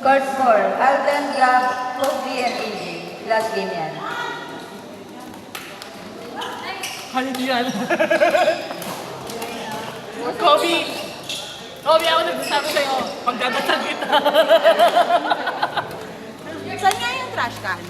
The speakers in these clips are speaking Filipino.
Court 4, Alden, Gab, Kobe, and AJ. Last game yan. Kaya di yan. Kobe! Kobe, ako nagsasabi sa'yo, magdadasal kita. Saan nga yung trash can?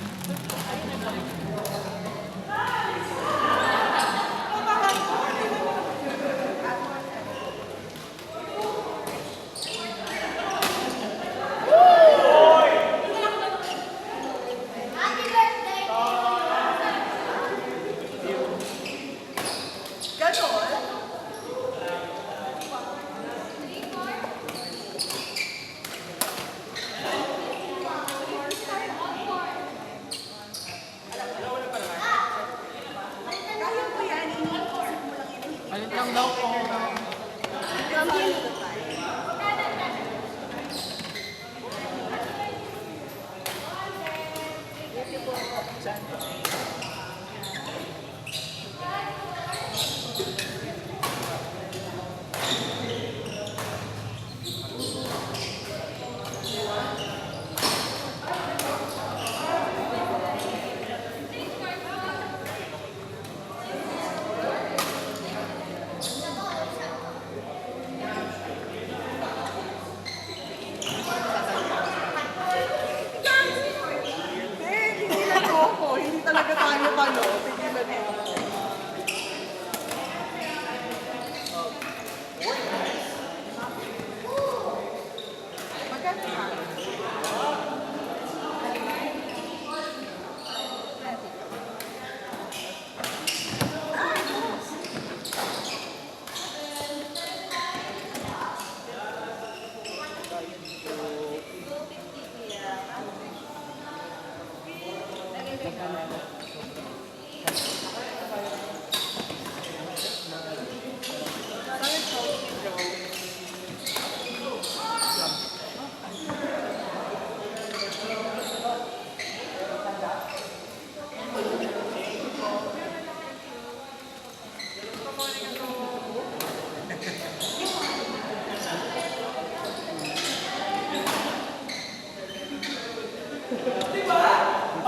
Alit lang daw po. Hindi talaga tayo palo. Tigilan mo. Magkano ka?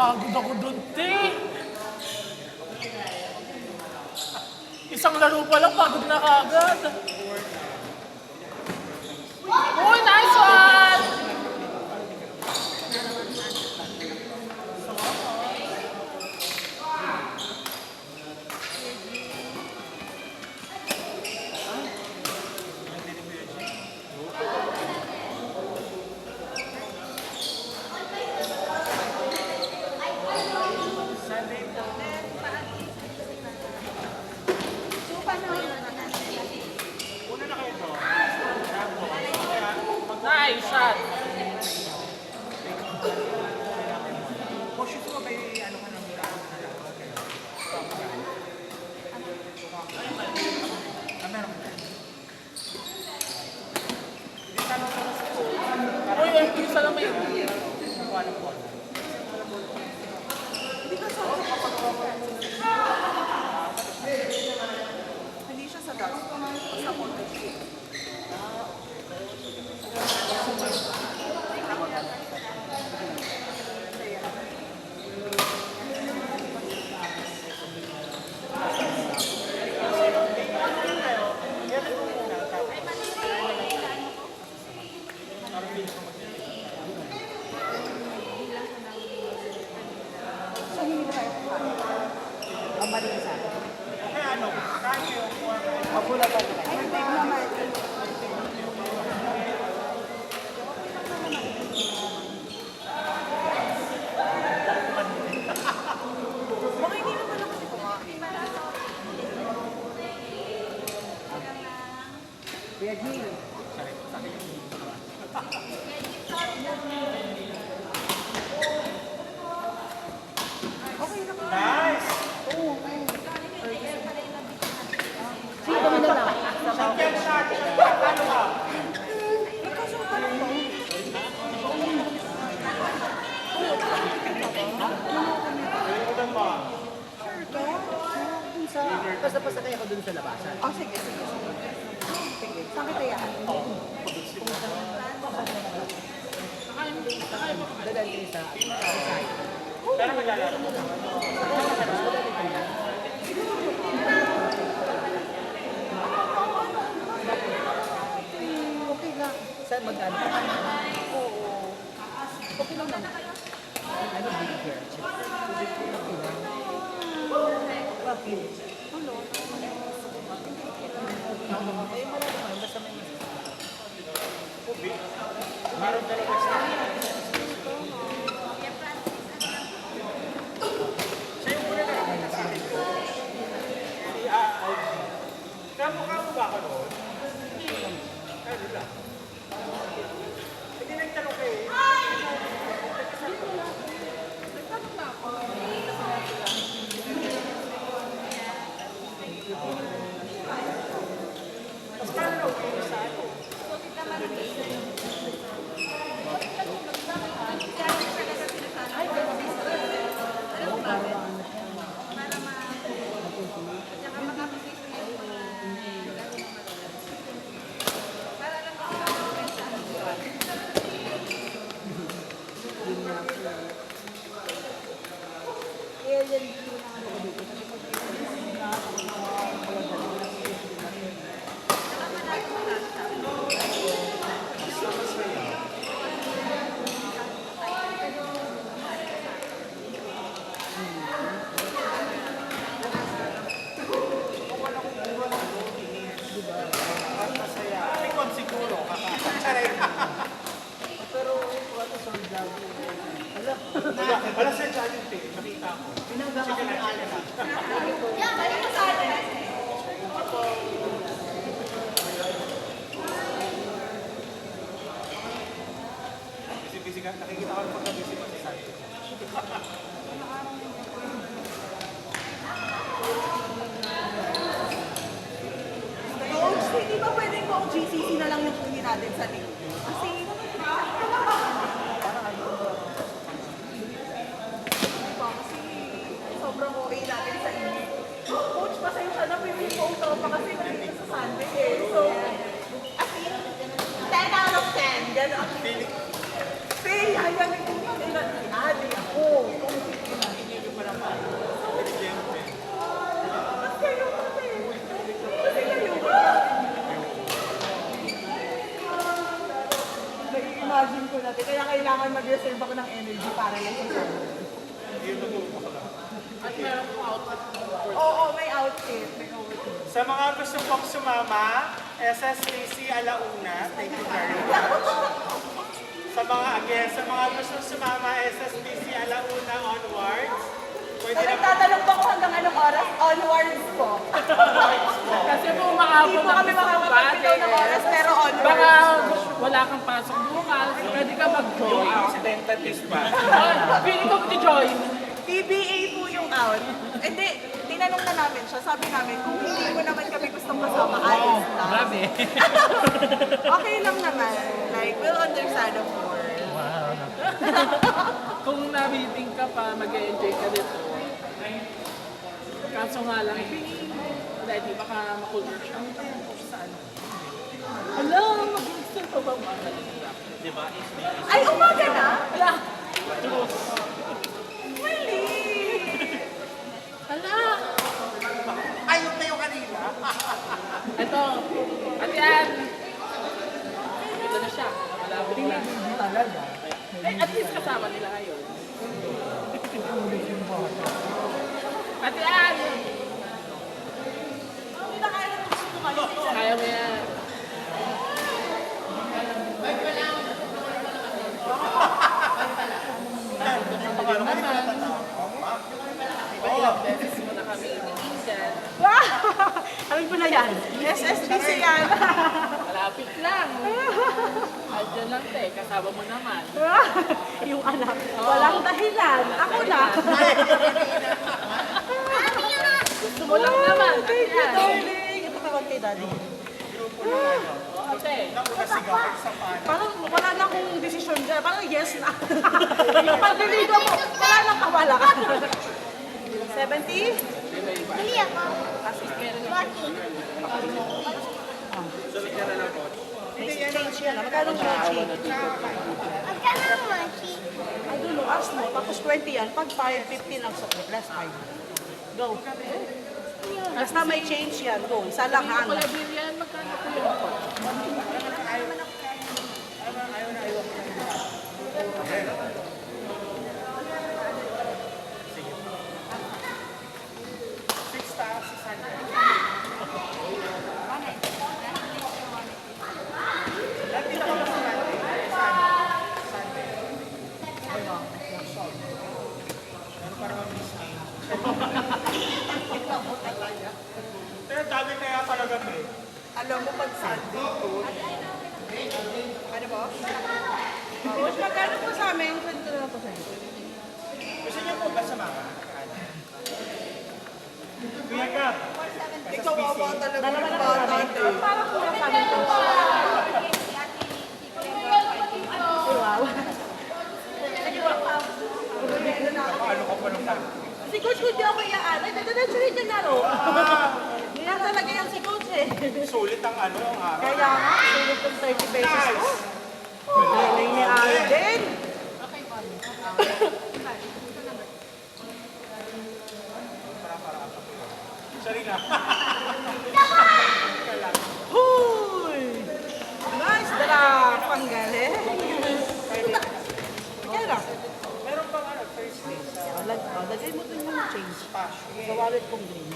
Pagod ako doon, te. Isang laro pa lang, pagod na kagad. Oh, nice one! Nice shot. Uy, isa lang may... Hindi siya sa gas. Sa konti. Basta-basta kaya ko dun sa labasan. Oh, sige, sige, sige. Sige, saan kita yan? mag-send kayo sa site. Okay lang. Saan magkano? Oo. Okay lang naman. Ano ba yung girl? Okay lang. Bakit? Ano? Ay, wala naman. Basta may meron talaga sa Kamukha mo ba ako noon? Ano lang? Hindi nagtanong kayo eh. Mas paano na okay sa ano? Likod siguro. Aray. pero wala sa vlog. Wala sa challenge eh. Nakita ko. Sige lang, sige lang. Busy-busy ka. Nakikita ko yung pagka-busy mo sa site. Coach, hindi ba pwedeng kung GCC na lang yung kunin natin sa link? Kasi, kasi sobrang okay natin sa inyo. Coach, pasensya na, pwede yung photo pa kasi nandito sa Sunday eh. So, as in, 10 out of 10. Gano'n. Say, hayan yung sinadi ako. Mas kayo kasi. Kasi kayo ba? Nai-imagine ko natin. Kaya kailangan mag-reserve ako ng energy para lang sa At meron kong outfit. Oo, may outfit. May outfit. Sa mga gusto pong sumama, SSBC Alauna, thank you very much. Sa mga gusto sumama, SSBC Alauna onwards, pwede So, na nagtatanong pa ko hanggang anong oras? Onwards po. Kasi kung Hindi makabot po kami makakapagpitaw ng oras, pero onwards. baka wala kang pasok bukas, pwede ka mag-join. tentative pa. Pili ko mag-join. PBA po yung out. Hindi, tinanong na namin siya. Sabi namin, kung hindi mo naman kami gustong kasama, ayos lang. Grabe. Okay lang naman. Like, we'll understand of course. Kung na-meeting ka pa, mag-enjoy ka dito. Kaso nga lang, ready, baka makulur siya. Hala, mag-install pa ba mga Diba? Ay, umaga na? Hala, Really? hala. Ayun na yung kanina. Ito, at yan. Ito na siya. Malapit na. Talaga. Eh, at least kasama nila ngayon. At yan. Hindi na kaya nang gusto kumalit. Kaya mo yan. Ito naman. Ilang beses mo na kami iniinsan. Alam ko na yan. SSBC yan. Malapit lang. Adyan lang te, kasama mo naman. Yung anak. Walang dahilan. Ako na. Gusto mo lang naman. At Thank you, yan. darling. Ito tawag kay daddy. Oo, te. Nasigaw sa pan. Parang wala na akong desisyon dyan. Parang yes na. Yung pag-deligo mo, wala na kawala ka. 70? Bili ako. Lucky. Exchange yan. Magkano change? Magkano ang mochi? Ay, pass mo, tapos 20 yan. Pag 5, 15 ang sukli, less 5. Go. Basta may change yan, go. Isa lang ha. Wala din yan, magkano po yun? Pero dami kaya talaga eh. Alam mo pag Sunday, coach. Ano ba? Coach, magkano po sa amin? Kwento na po sa inyo. Gusto niyo po ba sumama? Kuya Gab, Ikaw ako talaga ng bata. Parang kulang kami to. ano ko po nung sabi? Si Coach, kung di ako iaalan, nagdadadyo rin yung laro. Hindi na talaga yan si Coach eh. Sulit ang ano, ang araw. Kaya nga, sulit yung 30 pesos ko. Galing ni Alden. Sorry na. Huy! Nice drop! Ang galing. Kaya lang. Meron bang ano, Thursday sa Lagay mo dun yung change. Sa wallet kong green.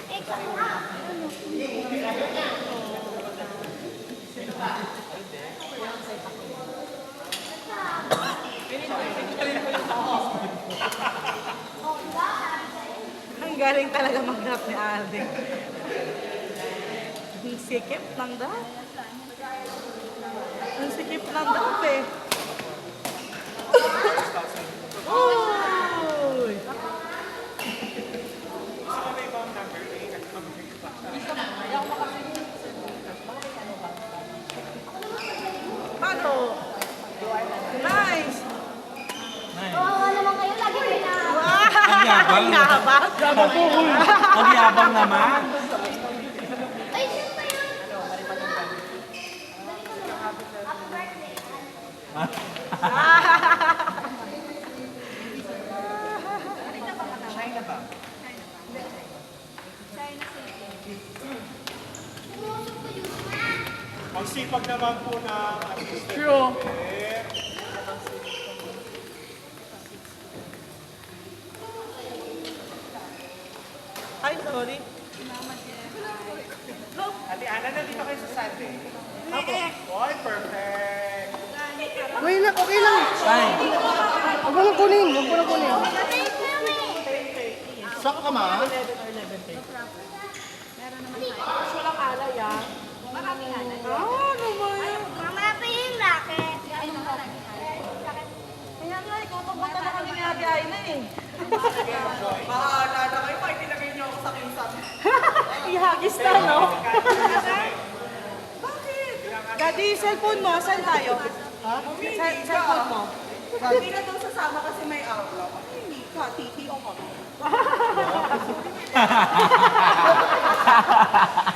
Ang galing talaga mag-drop ni Alden. Ang sikip ng drop. Ang sikip ng drop eh. Uy! gusto ko na ibang number eh, kasi mag-break pa. Paano? Nice! Oo naman kayo, lagi kayo na. Ang yabang. Ang yabang naman. Ay, sino ba yun? Happy birthday. China ba? Ang sipag naman po ng assistant. True. Ay, sorry. Ate Ana, nandito kayo sa Sunday. Oy, perfect. Wait lang, okay lang. Ay. Huwag mo nang kunin, huwag mo nang kunin. Saka ka ma? Walang alay ah. Maraming alay. Ano ba yan? Mamaya pa yung racket. Kaya nga, ikaw pagbata na kami ni Ate Aina eh. Bahala na kayo, pag tinagay niyo ako sa kinsam. Ihagis na, no? Bakit? Daddy, cellphone mo, saan tayo? Ha? Cellphone mo. Hindi na daw sasama kasi may outlook. Hindi ka, titi o kami.